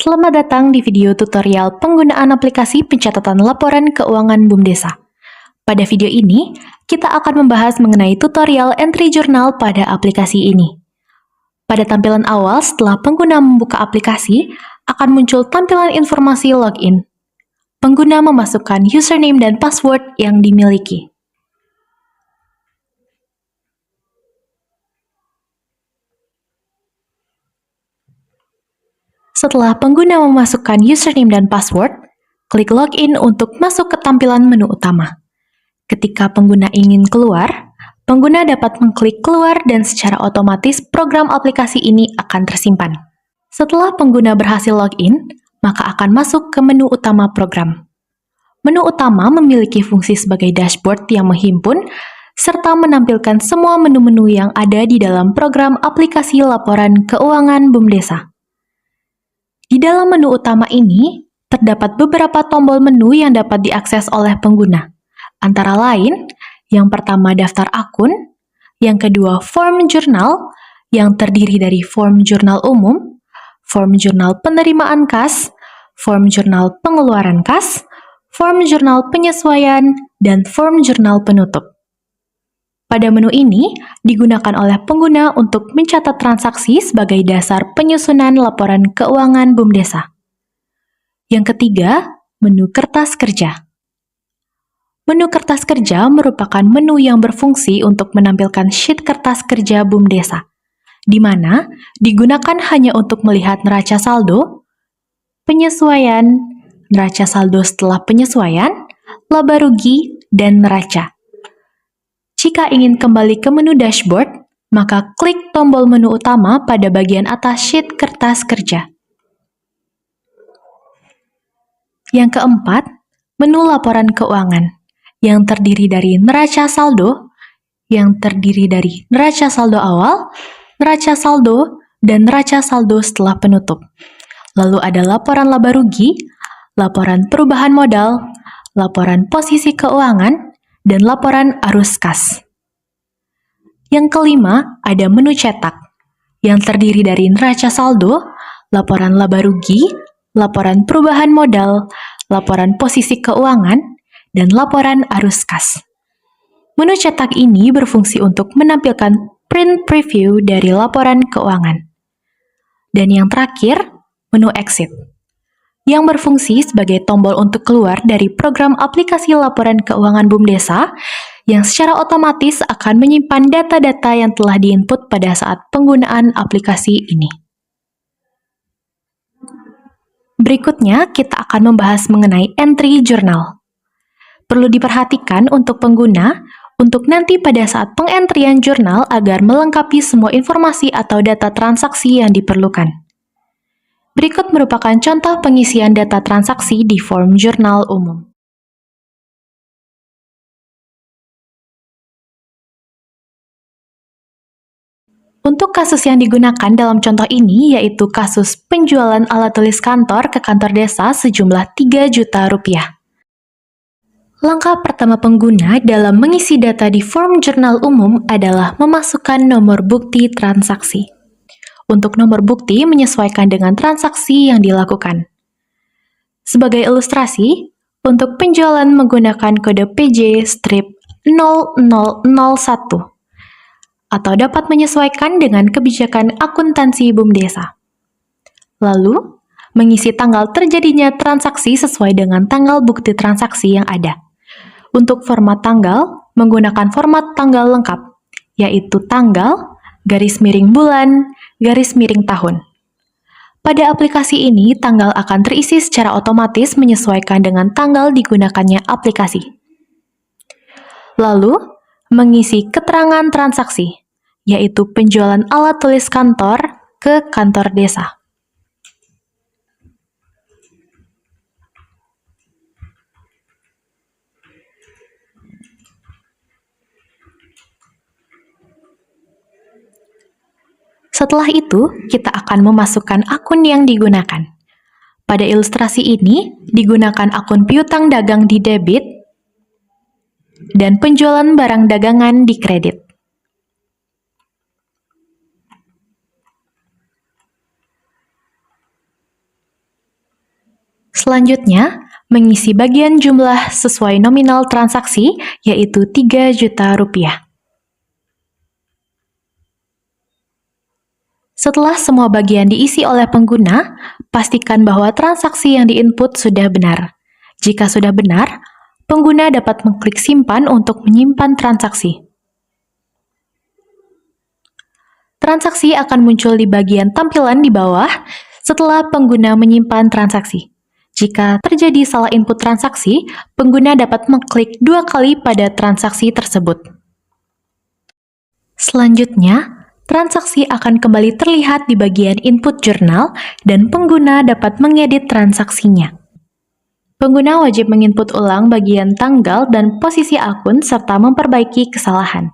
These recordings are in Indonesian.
Selamat datang di video tutorial penggunaan aplikasi pencatatan laporan keuangan BUMDesa. Pada video ini, kita akan membahas mengenai tutorial entry journal pada aplikasi ini. Pada tampilan awal setelah pengguna membuka aplikasi, akan muncul tampilan informasi login. Pengguna memasukkan username dan password yang dimiliki. Setelah pengguna memasukkan username dan password, klik login untuk masuk ke tampilan menu utama. Ketika pengguna ingin keluar, pengguna dapat mengklik keluar dan secara otomatis program aplikasi ini akan tersimpan. Setelah pengguna berhasil login, maka akan masuk ke menu utama program. Menu utama memiliki fungsi sebagai dashboard yang menghimpun serta menampilkan semua menu-menu yang ada di dalam program aplikasi laporan keuangan BUMDesa. Di dalam menu utama ini, terdapat beberapa tombol menu yang dapat diakses oleh pengguna. Antara lain, yang pertama daftar akun, yang kedua form jurnal, yang terdiri dari form jurnal umum, form jurnal penerimaan kas, form jurnal pengeluaran kas, form jurnal penyesuaian, dan form jurnal penutup. Pada menu ini, digunakan oleh pengguna untuk mencatat transaksi sebagai dasar penyusunan laporan keuangan BUMDesa. Yang ketiga, menu kertas kerja. Menu kertas kerja merupakan menu yang berfungsi untuk menampilkan sheet kertas kerja BUMDesa, di mana digunakan hanya untuk melihat neraca saldo, penyesuaian, neraca saldo setelah penyesuaian, laba rugi, dan neraca. Jika ingin kembali ke menu dashboard, maka klik tombol menu utama pada bagian atas sheet kertas kerja. Yang keempat, menu laporan keuangan, yang terdiri dari neraca saldo, yang terdiri dari neraca saldo awal, neraca saldo, dan neraca saldo setelah penutup. Lalu ada laporan laba rugi, laporan perubahan modal, laporan posisi keuangan, dan laporan arus kas. Yang kelima, ada menu cetak, yang terdiri dari neraca saldo, laporan laba rugi, laporan perubahan modal, laporan posisi keuangan, dan laporan arus kas. Menu cetak ini berfungsi untuk menampilkan print preview dari laporan keuangan. Dan yang terakhir, menu exit, yang berfungsi sebagai tombol untuk keluar dari program aplikasi laporan keuangan BUMDesa yang secara otomatis akan menyimpan data-data yang telah diinput pada saat penggunaan aplikasi ini. Berikutnya, kita akan membahas mengenai entry journal. Perlu diperhatikan untuk pengguna, untuk nanti pada saat pengentrian jurnal agar melengkapi semua informasi atau data transaksi yang diperlukan. Berikut merupakan contoh pengisian data transaksi di form jurnal umum. Untuk kasus yang digunakan dalam contoh ini yaitu kasus penjualan alat tulis kantor ke kantor desa sejumlah 3 juta rupiah. Langkah pertama pengguna dalam mengisi data di form jurnal umum adalah memasukkan nomor bukti transaksi. Untuk nomor bukti menyesuaikan dengan transaksi yang dilakukan. Sebagai ilustrasi, untuk penjualan menggunakan kode PJ-0001 atau dapat menyesuaikan dengan kebijakan akuntansi BUMDesa. Lalu, mengisi tanggal terjadinya transaksi sesuai dengan tanggal bukti transaksi yang ada. Untuk format tanggal, menggunakan format tanggal lengkap, yaitu tanggal, garis miring bulan, garis miring tahun. Pada aplikasi ini, tanggal akan terisi secara otomatis menyesuaikan dengan tanggal digunakannya aplikasi. Lalu, mengisi keterangan transaksi, yaitu penjualan alat tulis kantor ke kantor desa. Setelah itu, kita akan memasukkan akun yang digunakan. Pada ilustrasi ini, digunakan akun piutang dagang di debit dan penjualan barang dagangan di kredit. Selanjutnya, mengisi bagian jumlah sesuai nominal transaksi, yaitu Rp3 juta. Setelah semua bagian diisi oleh pengguna, pastikan bahwa transaksi yang diinput sudah benar. Jika sudah benar, pengguna dapat mengklik simpan untuk menyimpan transaksi. Transaksi akan muncul di bagian tampilan di bawah setelah pengguna menyimpan transaksi. Jika terjadi salah input transaksi, pengguna dapat mengklik 2 kali pada transaksi tersebut. Selanjutnya, transaksi akan kembali terlihat di bagian input jurnal dan pengguna dapat mengedit transaksinya. Pengguna wajib menginput ulang bagian tanggal dan posisi akun serta memperbaiki kesalahan.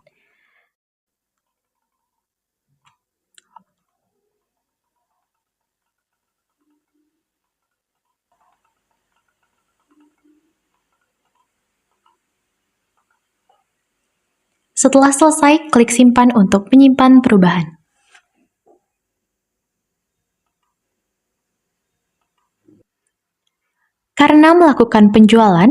Setelah selesai, klik simpan untuk menyimpan perubahan. Karena melakukan penjualan,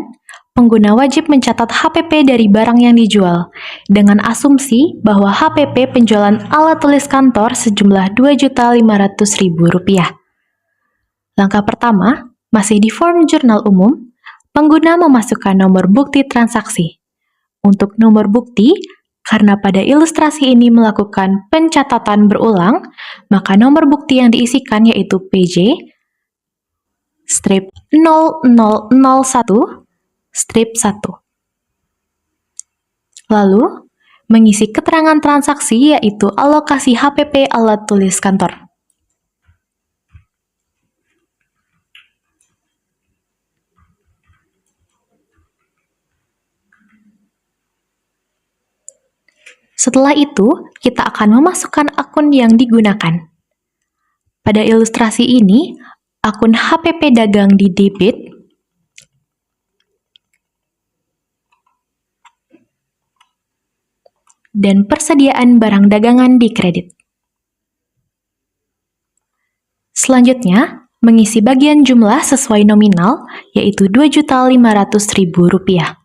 pengguna wajib mencatat HPP dari barang yang dijual, dengan asumsi bahwa HPP penjualan alat tulis kantor sejumlah Rp2.500.000. Langkah pertama, masih di form jurnal umum, pengguna memasukkan nomor bukti transaksi. Untuk nomor bukti, karena pada ilustrasi ini melakukan pencatatan berulang, maka nomor bukti yang diisikan yaitu PJ strip 0001 strip 1. Lalu, mengisi keterangan transaksi yaitu alokasi HPP alat tulis kantor. Setelah itu, kita akan memasukkan akun yang digunakan. Pada ilustrasi ini, akun HPP dagang di debit, dan persediaan barang dagangan di kredit. Selanjutnya, mengisi bagian jumlah sesuai nominal, yaitu Rp2.500.000.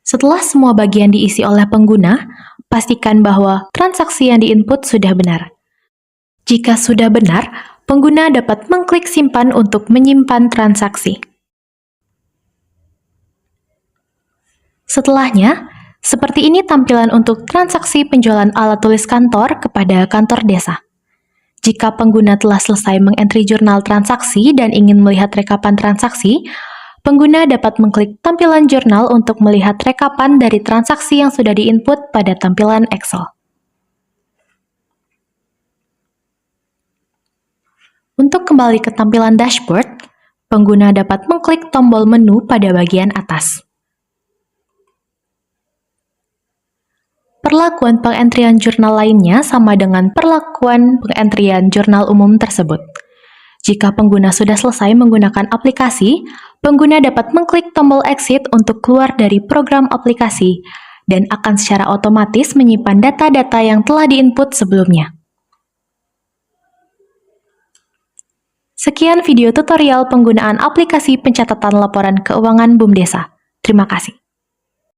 Setelah semua bagian diisi oleh pengguna, pastikan bahwa transaksi yang diinput sudah benar. Jika sudah benar, pengguna dapat mengklik simpan untuk menyimpan transaksi. Setelahnya, seperti ini tampilan untuk transaksi penjualan alat tulis kantor kepada kantor desa. Jika pengguna telah selesai mengentri jurnal transaksi dan ingin melihat rekapan transaksi, pengguna dapat mengklik tampilan jurnal untuk melihat rekapan dari transaksi yang sudah diinput pada tampilan Excel. Untuk kembali ke tampilan dashboard, pengguna dapat mengklik tombol menu pada bagian atas. Perlakuan pengentrian jurnal lainnya sama dengan perlakuan pengentrian jurnal umum tersebut. Jika pengguna sudah selesai menggunakan aplikasi, pengguna dapat mengklik tombol exit untuk keluar dari program aplikasi dan akan secara otomatis menyimpan data-data yang telah diinput sebelumnya. Sekian video tutorial penggunaan aplikasi pencatatan laporan keuangan BUMDesa. Terima kasih.